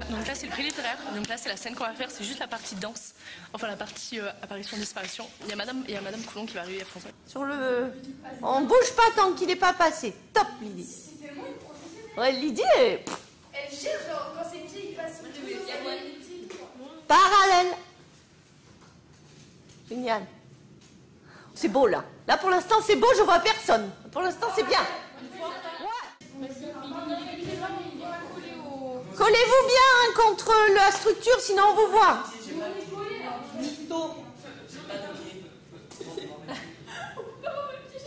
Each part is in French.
Donc là c'est le prix littéraire, donc là c'est la scène qu'on va faire, c'est juste la partie danse, enfin la partie apparition-disparition. Il y a Madame Coulon qui va arriver à François. Sur le... On bouge pas tant qu'il n'est pas passé. Top Lydie. Ouais, Lydie est... Elle cherche quand ses pieds passent. Parallèle. Génial. C'est beau là. Là pour l'instant c'est beau, je vois personne. Pour l'instant c'est bien. Ouais. Collez-vous bien contre la structure, sinon on vous voit.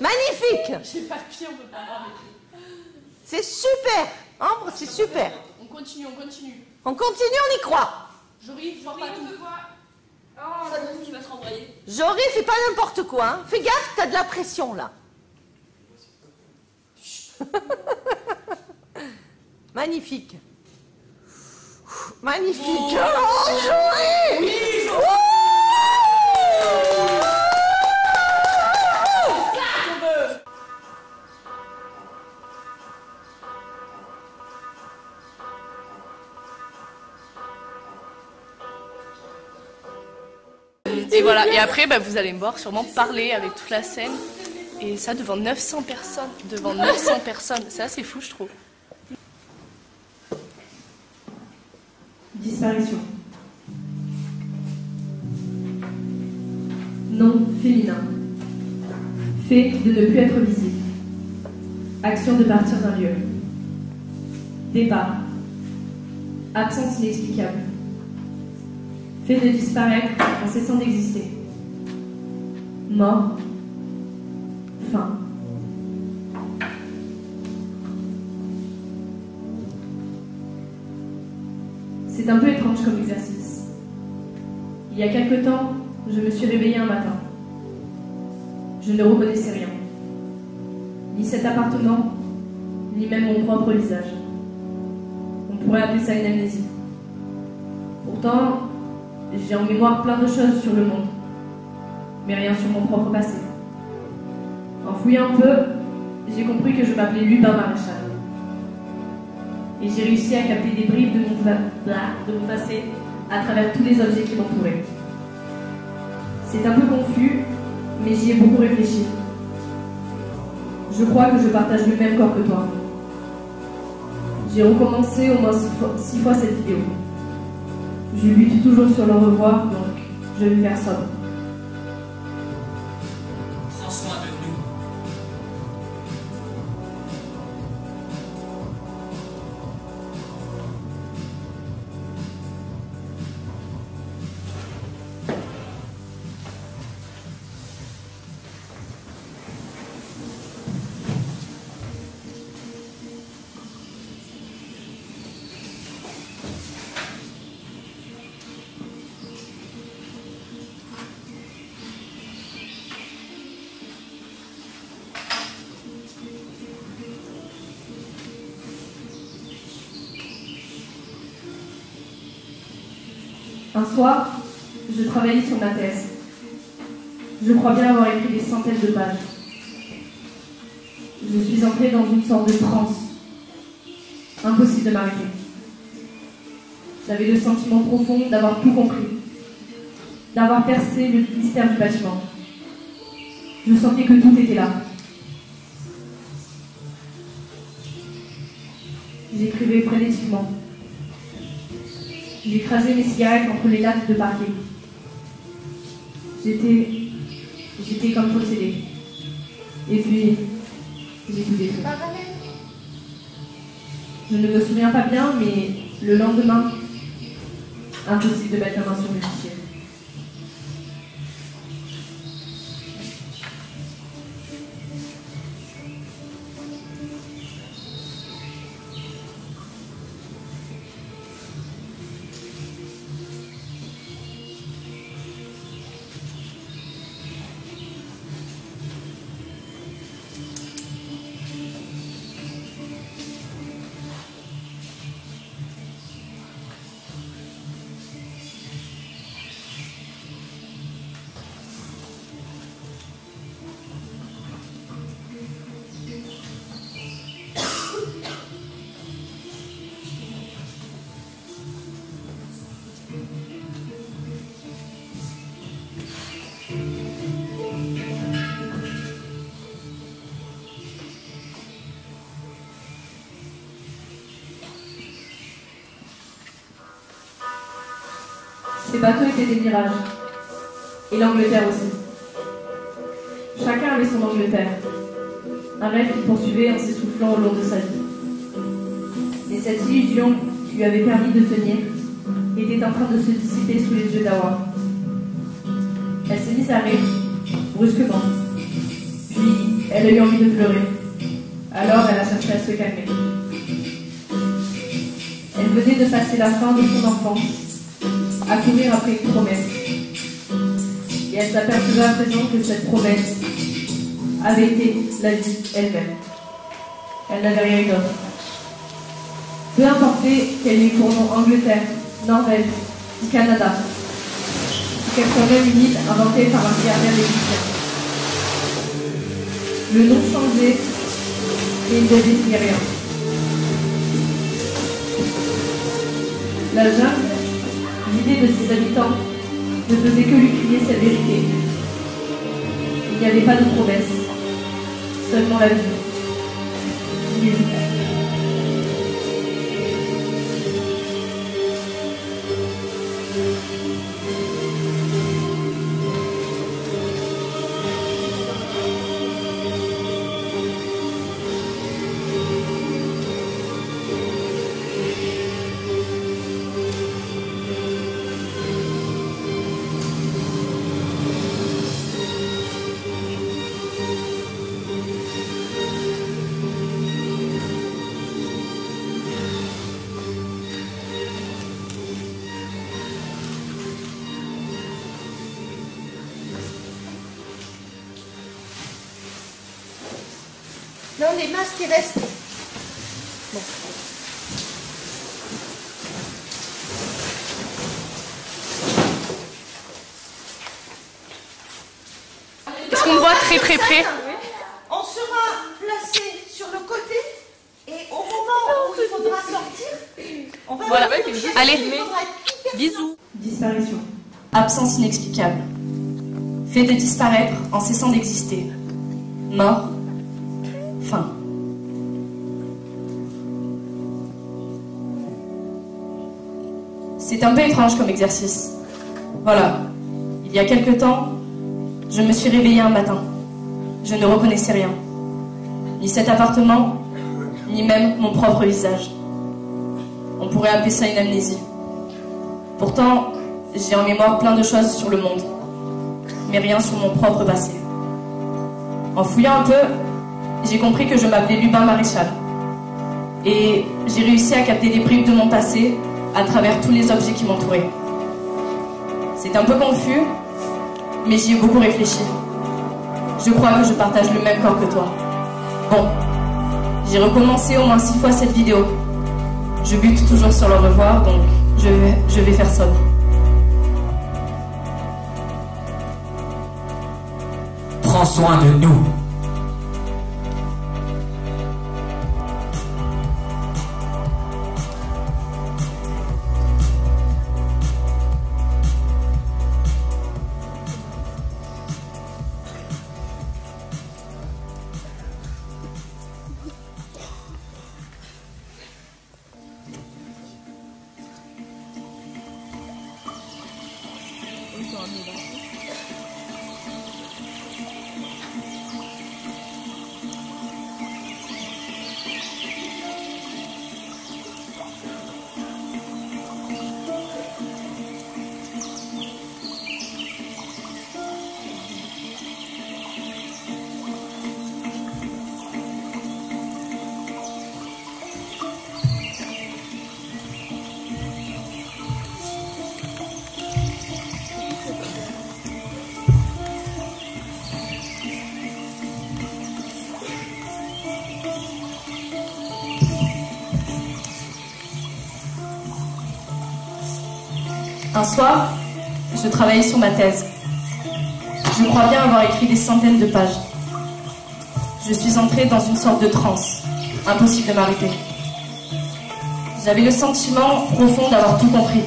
Magnifique. J'ai pas de pied, on peut pas voir. C'est super. Ambre, c'est super. On continue, on continue. On continue, on y croit. Jory, sors pas tout. Oh, ça donne qui va se renvoyer. Jory, fais pas n'importe quoi. Hein. Fais gaffe, t'as de la pression là. Magnifique. Magnifique. Oh, Jory. Oui, Jory. Et voilà, et après vous allez me voir sûrement parler avec toute la scène. Et ça devant 900 personnes. Devant 900 personnes. C'est assez fou, je trouve. Disparition. Nom féminin. Fait de ne plus être visible. Action de partir d'un lieu. Départ. Absence inexplicable. Fait de disparaître en cessant d'exister. Mort. Fin. C'est un peu étrange comme exercice. Il y a quelque temps, je me suis réveillée un matin. Je ne reconnaissais rien. Ni cet appartement, ni même mon propre visage. On pourrait appeler ça une amnésie. Pourtant, j'ai en mémoire plein de choses sur le monde, mais rien sur mon propre passé. En fouillant un peu, j'ai compris que je m'appelais Lubin Maréchal. Et j'ai réussi à capter des bribes de mon passé à travers tous les objets qui m'entouraient. C'est un peu confus, mais j'y ai beaucoup réfléchi. Je crois que je partage le même corps que toi. J'ai recommencé au moins 6 fois cette vidéo. Je lutte toujours sur le revoir, donc je vais me faire sobre. Prends soin de nous. Un soir, je travaillais sur ma thèse. Je crois bien avoir écrit des centaines de pages. Je suis entrée dans une sorte de transe. Impossible de m'arrêter. J'avais le sentiment profond d'avoir tout compris, d'avoir percé le mystère du bâtiment. Je sentais que tout était là. J'écrivais frénétiquement. J'écrasais mes cigarettes entre les lattes de parquet. J'étais comme possédée. Et puis, j'ai tout détruit. Je ne me souviens pas bien, mais le lendemain, impossible de mettre la main sur le fichier. Ces bateaux étaient des mirages. Et l'Angleterre aussi. Chacun avait son Angleterre. Un rêve qu'il poursuivait en s'essoufflant au long de sa vie. Et cette illusion qui lui avait permis de tenir était en train de se dissiper sous les yeux d'Awa. Elle s'est mise à rire, brusquement. Puis, elle a eu envie de pleurer. Alors, elle a cherché à se calmer. Elle venait de passer la fin de son enfance, à courir après une promesse. Et elle s'apercevait à présent que cette promesse avait été la vie elle-même. Elle n'avait rien eu d'autre. Peu importait qu'elle ait eu pour nom Angleterre, Norvège ou Canada, ou qu'elle soit même une île inventée par un milliardaire égyptien. Le nom changeait et il ne désignait rien. La jungle, l'idée de ses habitants, ne faisait que lui crier sa vérité. Il n'y avait pas de promesse, seulement la vie. Vie. Non, les masques qui restent. Bon. Est-ce qu'on me voit très près? On sera placé sur le côté et au moment où il faudra sortir, on va Voilà. réfléchir. Allez, Il faudra être hyper bisous. Disparition. Absence inexplicable. Fait de disparaître en cessant d'exister. Mort. Fin. C'est un peu étrange comme exercice. Voilà. Il y a quelque temps, je me suis réveillée un matin. Je ne reconnaissais rien. Ni cet appartement, ni même mon propre visage. On pourrait appeler ça une amnésie. Pourtant, j'ai en mémoire plein de choses sur le monde, mais rien sur mon propre passé. En fouillant un peu, j'ai compris que je m'appelais Lubin Maréchal. Et j'ai réussi à capter des bribes de mon passé à travers tous les objets qui m'entouraient. C'est un peu confus, mais j'y ai beaucoup réfléchi. Je crois que je partage le même corps que toi. Bon, j'ai recommencé au moins 6 fois cette vidéo. Je bute toujours sur le revoir, donc je vais faire sobre. Prends soin de nous. Un soir, je travaillais sur ma thèse. Je crois bien avoir écrit des centaines de pages. Je suis entrée dans une sorte de transe. Impossible de m'arrêter. J'avais le sentiment profond d'avoir tout compris,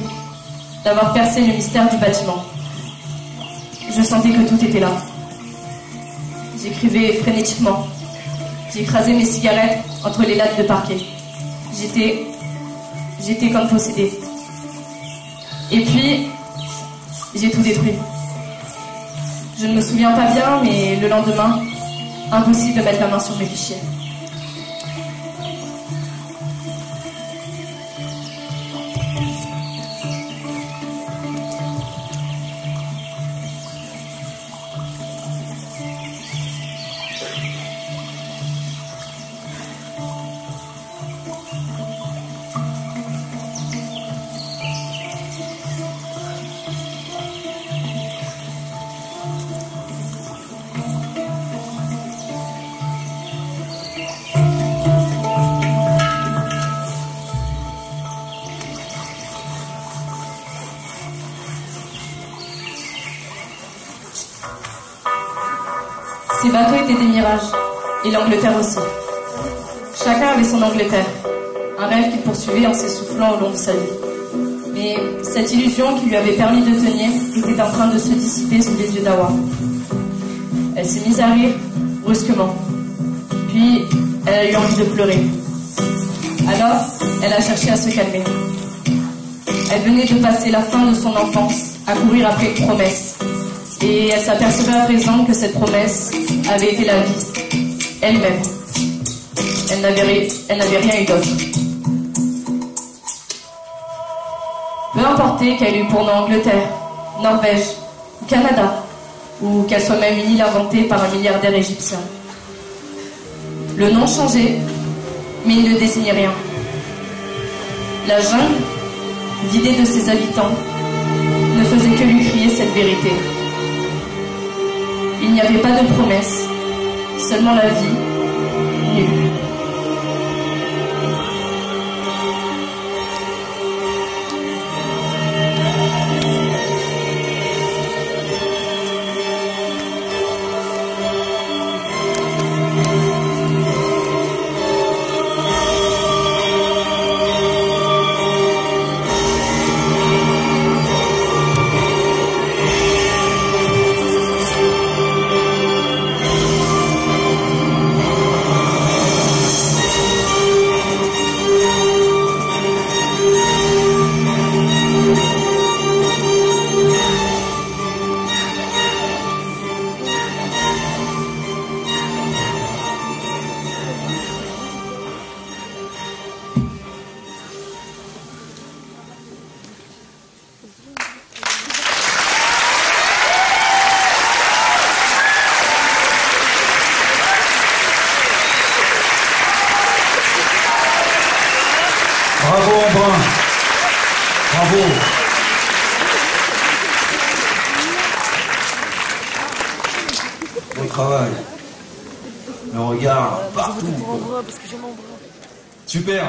d'avoir percé le mystère du bâtiment. Je sentais que tout était là. J'écrivais frénétiquement. J'écrasais mes cigarettes entre les lattes de parquet. J'étais comme possédée. Et puis, j'ai tout détruit. Je ne me souviens pas bien, mais le lendemain, impossible de mettre la main sur mes fichiers. Ces bateaux étaient des mirages, et l'Angleterre aussi. Chacun avait son Angleterre, un rêve qu'il poursuivait en s'essoufflant au long de sa vie. Mais cette illusion qui lui avait permis de tenir était en train de se dissiper sous les yeux d'Awa. Elle s'est mise à rire, brusquement. Puis, elle a eu envie de pleurer. Alors, elle a cherché à se calmer. Elle venait de passer la fin de son enfance à courir après une promesse. Et elle s'apercevait à présent que cette promesse avait été la vie, elle-même. Elle n'avait rien eu d'autre. Peu importait qu'elle eût pour nom Angleterre, Norvège ou Canada, ou qu'elle soit même une île inventée par un milliardaire égyptien. Le nom changeait, mais il ne désignait rien. La jungle, vidée de ses habitants, ne faisait que lui crier cette vérité. Il n'y avait pas de promesse, seulement la vie, nue. Bravo Embrun. Bravo. Bon travail. Le regard partout. Super.